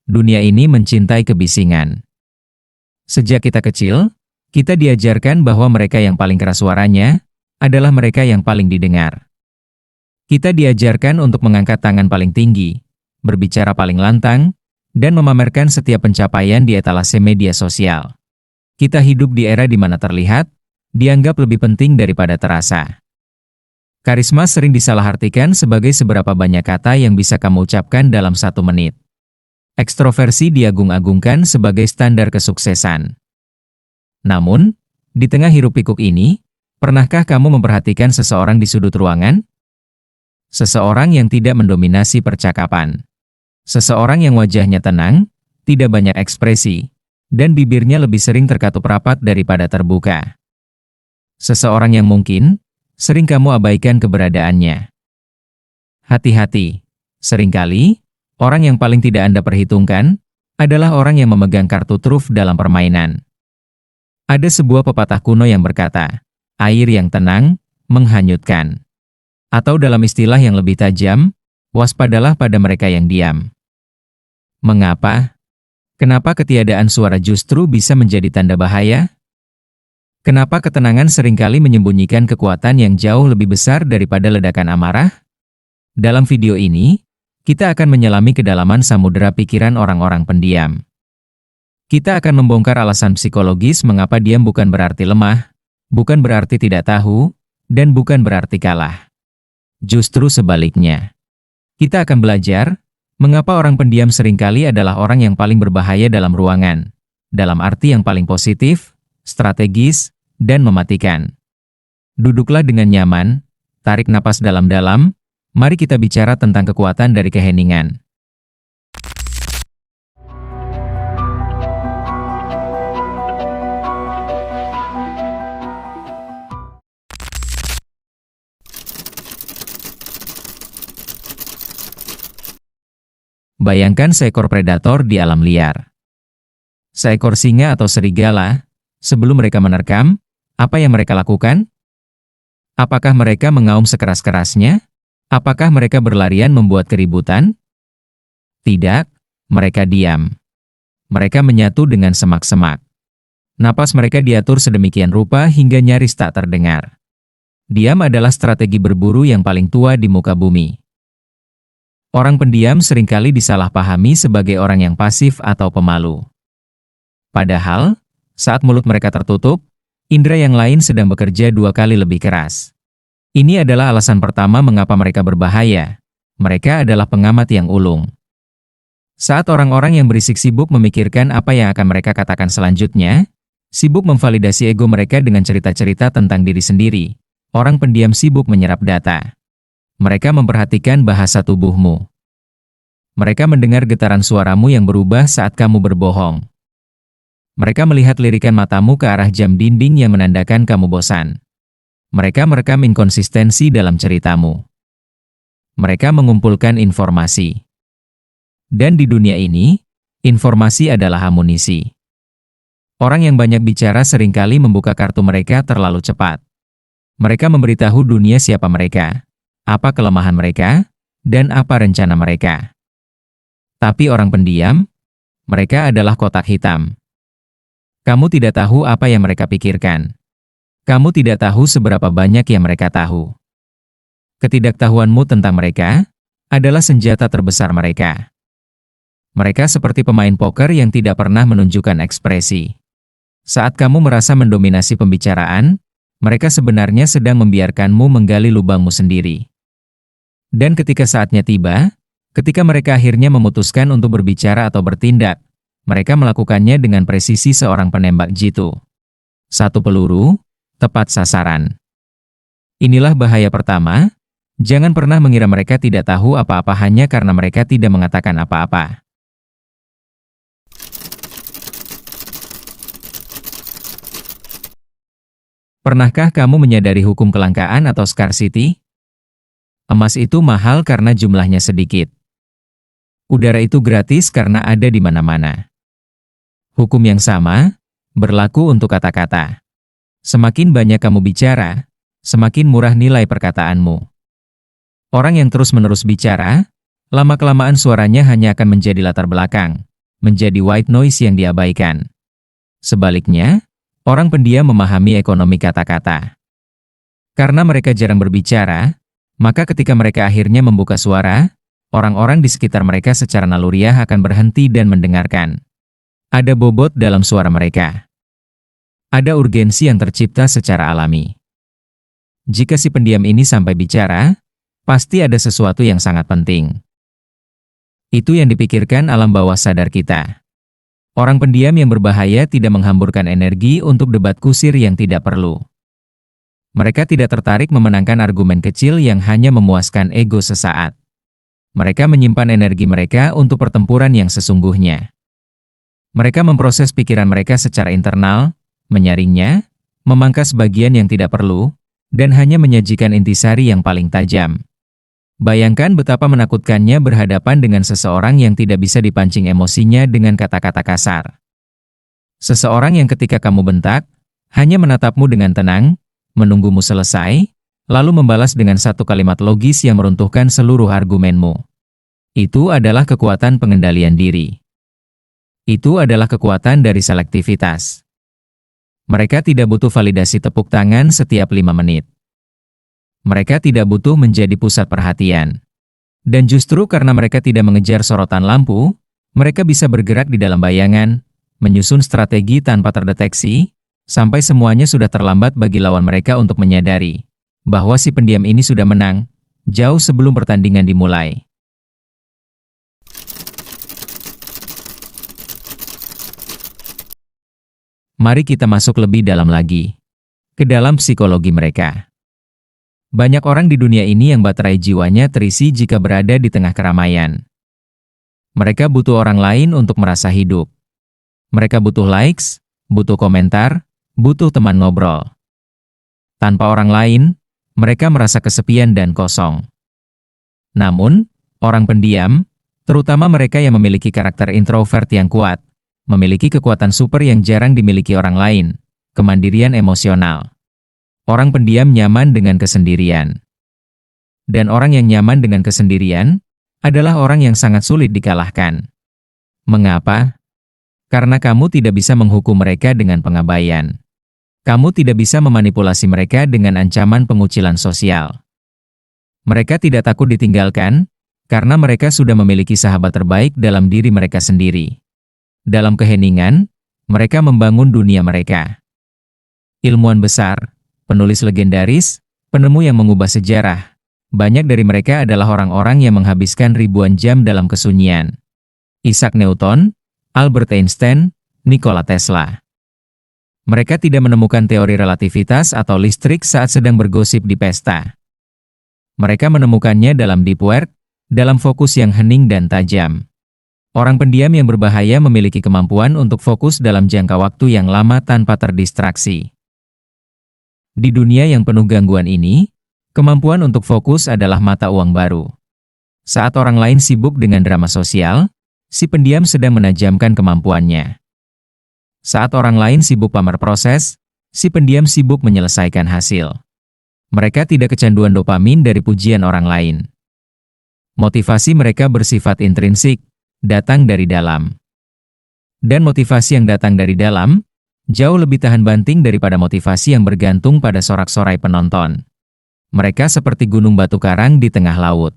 Dunia ini mencintai kebisingan. Sejak kita kecil, kita diajarkan bahwa mereka yang paling keras suaranya adalah mereka yang paling didengar. Kita diajarkan untuk mengangkat tangan paling tinggi, berbicara paling lantang, dan memamerkan setiap pencapaian di etalase media sosial. Kita hidup di era di mana terlihat, dianggap lebih penting daripada terasa. Karisma sering disalahartikan sebagai seberapa banyak kata yang bisa kamu ucapkan dalam 1 menit. Ekstroversi diagung-agungkan sebagai standar kesuksesan. Namun, di tengah hiruk-pikuk ini, pernahkah kamu memperhatikan seseorang di sudut ruangan? Seseorang yang tidak mendominasi percakapan. Seseorang yang wajahnya tenang, tidak banyak ekspresi, dan bibirnya lebih sering terkatup rapat daripada terbuka. Seseorang yang mungkin sering kamu abaikan keberadaannya. Hati-hati, seringkali orang yang paling tidak Anda perhitungkan adalah orang yang memegang kartu truf dalam permainan. Ada sebuah pepatah kuno yang berkata, air yang tenang menghanyutkan. Atau dalam istilah yang lebih tajam, waspadalah pada mereka yang diam. Mengapa? Kenapa ketiadaan suara justru bisa menjadi tanda bahaya? Kenapa ketenangan seringkali menyembunyikan kekuatan yang jauh lebih besar daripada ledakan amarah? Dalam video ini, kita akan menyelami kedalaman samudera pikiran orang-orang pendiam. Kita akan membongkar alasan psikologis mengapa diam bukan berarti lemah, bukan berarti tidak tahu, dan bukan berarti kalah. Justru sebaliknya. Kita akan belajar mengapa orang pendiam seringkali adalah orang yang paling berbahaya dalam ruangan, dalam arti yang paling positif, strategis, dan mematikan. Duduklah dengan nyaman, tarik napas dalam-dalam, mari kita bicara tentang kekuatan dari keheningan. Bayangkan seekor predator di alam liar. Seekor singa atau serigala, sebelum mereka menerkam, apa yang mereka lakukan? Apakah mereka mengaum sekeras-kerasnya? Apakah mereka berlarian membuat keributan? Tidak, mereka diam. Mereka menyatu dengan semak-semak. Napas mereka diatur sedemikian rupa hingga nyaris tak terdengar. Diam adalah strategi berburu yang paling tua di muka bumi. Orang pendiam seringkali disalahpahami sebagai orang yang pasif atau pemalu. Padahal, saat mulut mereka tertutup, indera yang lain sedang bekerja 2 kali lebih keras. Ini adalah alasan pertama mengapa mereka berbahaya. Mereka adalah pengamat yang ulung. Saat orang-orang yang berisik sibuk memikirkan apa yang akan mereka katakan selanjutnya, sibuk memvalidasi ego mereka dengan cerita-cerita tentang diri sendiri, orang pendiam sibuk menyerap data. Mereka memperhatikan bahasa tubuhmu. Mereka mendengar getaran suaramu yang berubah saat kamu berbohong. Mereka melihat lirikan matamu ke arah jam dinding yang menandakan kamu bosan. Mereka merekam inkonsistensi dalam ceritamu. Mereka mengumpulkan informasi. Dan di dunia ini, informasi adalah amunisi. Orang yang banyak bicara seringkali membuka kartu mereka terlalu cepat. Mereka memberitahu dunia siapa mereka, apa kelemahan mereka, dan apa rencana mereka. Tapi orang pendiam, mereka adalah kotak hitam. Kamu tidak tahu apa yang mereka pikirkan. Kamu tidak tahu seberapa banyak yang mereka tahu. Ketidaktahuanmu tentang mereka adalah senjata terbesar mereka. Mereka seperti pemain poker yang tidak pernah menunjukkan ekspresi. Saat kamu merasa mendominasi pembicaraan, mereka sebenarnya sedang membiarkanmu menggali lubangmu sendiri. Dan ketika saatnya tiba, ketika mereka akhirnya memutuskan untuk berbicara atau bertindak, mereka melakukannya dengan presisi seorang penembak jitu. 1 peluru, tepat sasaran. Inilah bahaya pertama, jangan pernah mengira mereka tidak tahu apa-apa hanya karena mereka tidak mengatakan apa-apa. Pernahkah kamu menyadari hukum kelangkaan atau scarcity? Emas itu mahal karena jumlahnya sedikit. Udara itu gratis karena ada di mana-mana. Hukum yang sama berlaku untuk kata-kata. Semakin banyak kamu bicara, semakin murah nilai perkataanmu. Orang yang terus-menerus bicara, lama-kelamaan suaranya hanya akan menjadi latar belakang, menjadi white noise yang diabaikan. Sebaliknya, orang pendiam memahami ekonomi kata-kata. Karena mereka jarang berbicara, maka ketika mereka akhirnya membuka suara, orang-orang di sekitar mereka secara naluriah akan berhenti dan mendengarkan. Ada bobot dalam suara mereka. Ada urgensi yang tercipta secara alami. Jika si pendiam ini sampai bicara, pasti ada sesuatu yang sangat penting. Itu yang dipikirkan alam bawah sadar kita. Orang pendiam yang berbahaya tidak menghamburkan energi untuk debat kusir yang tidak perlu. Mereka tidak tertarik memenangkan argumen kecil yang hanya memuaskan ego sesaat. Mereka menyimpan energi mereka untuk pertempuran yang sesungguhnya. Mereka memproses pikiran mereka secara internal, menyaringnya, memangkas bagian yang tidak perlu, dan hanya menyajikan intisari yang paling tajam. Bayangkan betapa menakutkannya berhadapan dengan seseorang yang tidak bisa dipancing emosinya dengan kata-kata kasar. Seseorang yang ketika kamu bentak, hanya menatapmu dengan tenang, menunggumu selesai, lalu membalas dengan satu kalimat logis yang meruntuhkan seluruh argumenmu. Itu adalah kekuatan pengendalian diri. Itu adalah kekuatan dari selektivitas. Mereka tidak butuh validasi tepuk tangan setiap 5 menit. Mereka tidak butuh menjadi pusat perhatian. Dan justru karena mereka tidak mengejar sorotan lampu, mereka bisa bergerak di dalam bayangan, menyusun strategi tanpa terdeteksi, sampai semuanya sudah terlambat bagi lawan mereka untuk menyadari bahwa si pendiam ini sudah menang, jauh sebelum pertandingan dimulai. Mari kita masuk lebih dalam lagi ke dalam psikologi mereka. Banyak orang di dunia ini yang baterai jiwanya terisi jika berada di tengah keramaian. Mereka butuh orang lain untuk merasa hidup. Mereka butuh likes, butuh komentar, butuh teman ngobrol. Tanpa orang lain, mereka merasa kesepian dan kosong. Namun, orang pendiam, terutama mereka yang memiliki karakter introvert yang kuat, memiliki kekuatan super yang jarang dimiliki orang lain, kemandirian emosional. Orang pendiam nyaman dengan kesendirian. Dan orang yang nyaman dengan kesendirian adalah orang yang sangat sulit dikalahkan. Mengapa? Karena kamu tidak bisa menghukum mereka dengan pengabaian. Kamu tidak bisa memanipulasi mereka dengan ancaman pengucilan sosial. Mereka tidak takut ditinggalkan, karena mereka sudah memiliki sahabat terbaik dalam diri mereka sendiri. Dalam keheningan, mereka membangun dunia mereka. Ilmuwan besar, penulis legendaris, penemu yang mengubah sejarah. Banyak dari mereka adalah orang-orang yang menghabiskan ribuan jam dalam kesunyian. Isaac Newton, Albert Einstein, Nikola Tesla. Mereka tidak menemukan teori relativitas atau listrik saat sedang bergosip di pesta. Mereka menemukannya dalam deep work, dalam fokus yang hening dan tajam. Orang pendiam yang berbahaya memiliki kemampuan untuk fokus dalam jangka waktu yang lama tanpa terdistraksi. Di dunia yang penuh gangguan ini, kemampuan untuk fokus adalah mata uang baru. Saat orang lain sibuk dengan drama sosial, si pendiam sedang menajamkan kemampuannya. Saat orang lain sibuk pamer proses, si pendiam sibuk menyelesaikan hasil. Mereka tidak kecanduan dopamin dari pujian orang lain. Motivasi mereka bersifat intrinsik, datang dari dalam. Dan motivasi yang datang dari dalam, jauh lebih tahan banting daripada motivasi yang bergantung pada sorak-sorai penonton. Mereka seperti gunung batu karang di tengah laut.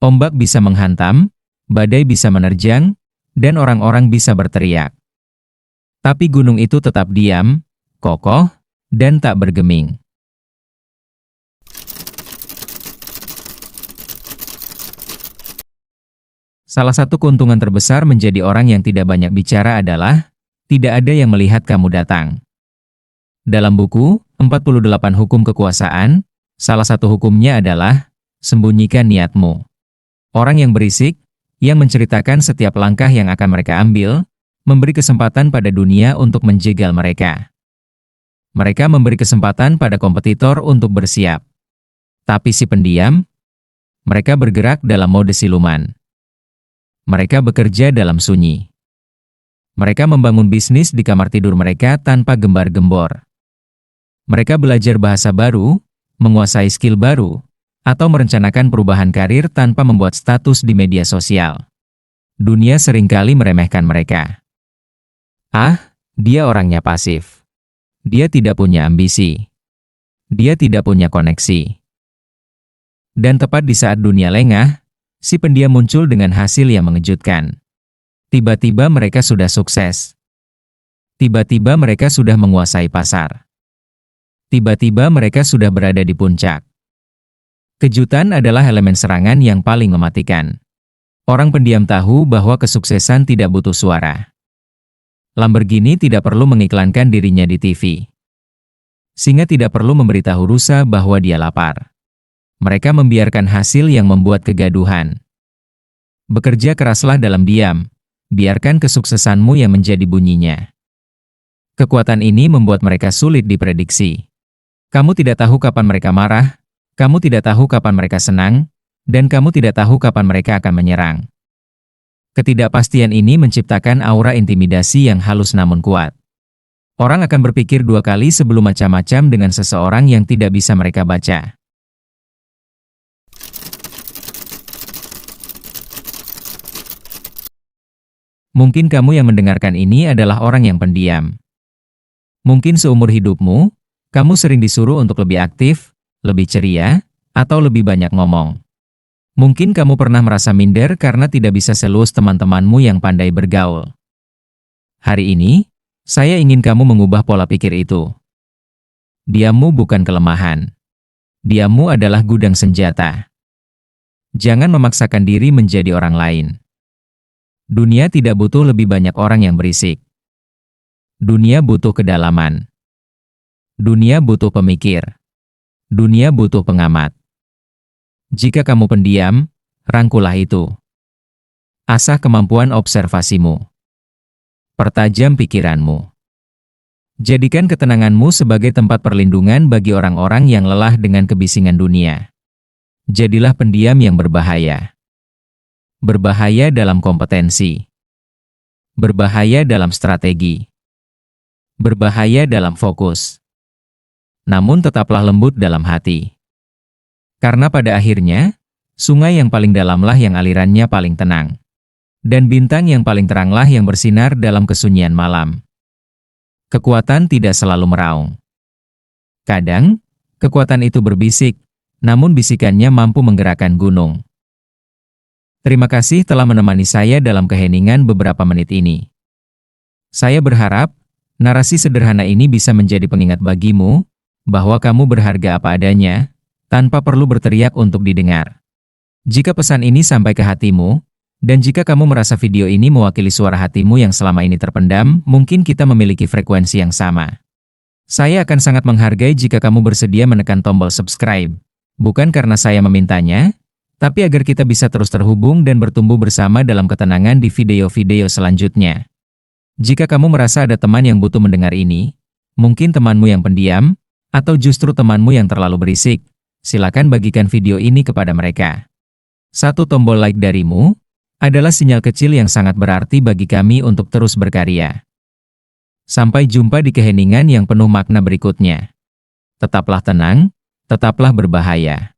Ombak bisa menghantam, badai bisa menerjang, dan orang-orang bisa berteriak. Tapi gunung itu tetap diam, kokoh, dan tak bergeming. Salah satu keuntungan terbesar menjadi orang yang tidak banyak bicara adalah tidak ada yang melihat kamu datang. Dalam buku 48 Hukum Kekuasaan, salah satu hukumnya adalah sembunyikan niatmu. Orang yang berisik, yang menceritakan setiap langkah yang akan mereka ambil, memberi kesempatan pada dunia untuk menjegal mereka. Mereka memberi kesempatan pada kompetitor untuk bersiap. Tapi si pendiam, mereka bergerak dalam mode siluman. Mereka bekerja dalam sunyi. Mereka membangun bisnis di kamar tidur mereka tanpa gembar-gembor. Mereka belajar bahasa baru, menguasai skill baru, atau merencanakan perubahan karir tanpa membuat status di media sosial. Dunia seringkali meremehkan mereka. Ah, dia orangnya pasif. Dia tidak punya ambisi. Dia tidak punya koneksi. Dan tepat di saat dunia lengah, si pendiam muncul dengan hasil yang mengejutkan. Tiba-tiba mereka sudah sukses. Tiba-tiba mereka sudah menguasai pasar. Tiba-tiba mereka sudah berada di puncak. Kejutan adalah elemen serangan yang paling mematikan. Orang pendiam tahu bahwa kesuksesan tidak butuh suara. Lamborghini tidak perlu mengiklankan dirinya di TV. Singa tidak perlu memberitahu rusa bahwa dia lapar. Mereka membiarkan hasil yang membuat kegaduhan. Bekerja keraslah dalam diam, biarkan kesuksesanmu yang menjadi bunyinya. Kekuatan ini membuat mereka sulit diprediksi. Kamu tidak tahu kapan mereka marah, kamu tidak tahu kapan mereka senang, dan kamu tidak tahu kapan mereka akan menyerang. Ketidakpastian ini menciptakan aura intimidasi yang halus namun kuat. Orang akan berpikir dua kali sebelum macam-macam dengan seseorang yang tidak bisa mereka baca. Mungkin kamu yang mendengarkan ini adalah orang yang pendiam. Mungkin seumur hidupmu, kamu sering disuruh untuk lebih aktif, lebih ceria, atau lebih banyak ngomong. Mungkin kamu pernah merasa minder karena tidak bisa seluas teman-temanmu yang pandai bergaul. Hari ini, saya ingin kamu mengubah pola pikir itu. Diammu bukan kelemahan. Diammu adalah gudang senjata. Jangan memaksakan diri menjadi orang lain. Dunia tidak butuh lebih banyak orang yang berisik. Dunia butuh kedalaman. Dunia butuh pemikir. Dunia butuh pengamat. Jika kamu pendiam, rangkulah itu. Asah kemampuan observasimu. Pertajam pikiranmu. Jadikan ketenanganmu sebagai tempat perlindungan bagi orang-orang yang lelah dengan kebisingan dunia. Jadilah pendiam yang berbahaya. Berbahaya dalam kompetensi. Berbahaya dalam strategi. Berbahaya dalam fokus. Namun tetaplah lembut dalam hati. Karena pada akhirnya, sungai yang paling dalamlah yang alirannya paling tenang. Dan bintang yang paling teranglah yang bersinar dalam kesunyian malam. Kekuatan tidak selalu meraung. Kadang, kekuatan itu berbisik, namun bisikannya mampu menggerakkan gunung. Terima kasih telah menemani saya dalam keheningan beberapa menit ini. Saya berharap, narasi sederhana ini bisa menjadi pengingat bagimu, bahwa kamu berharga apa adanya, tanpa perlu berteriak untuk didengar. Jika pesan ini sampai ke hatimu, dan jika kamu merasa video ini mewakili suara hatimu yang selama ini terpendam, mungkin kita memiliki frekuensi yang sama. Saya akan sangat menghargai jika kamu bersedia menekan tombol subscribe. Bukan karena saya memintanya, tapi agar kita bisa terus terhubung dan bertumbuh bersama dalam ketenangan di video-video selanjutnya. Jika kamu merasa ada teman yang butuh mendengar ini, mungkin temanmu yang pendiam, atau justru temanmu yang terlalu berisik, silakan bagikan video ini kepada mereka. Satu tombol like darimu adalah sinyal kecil yang sangat berarti bagi kami untuk terus berkarya. Sampai jumpa di keheningan yang penuh makna berikutnya. Tetaplah tenang, tetaplah berbahaya.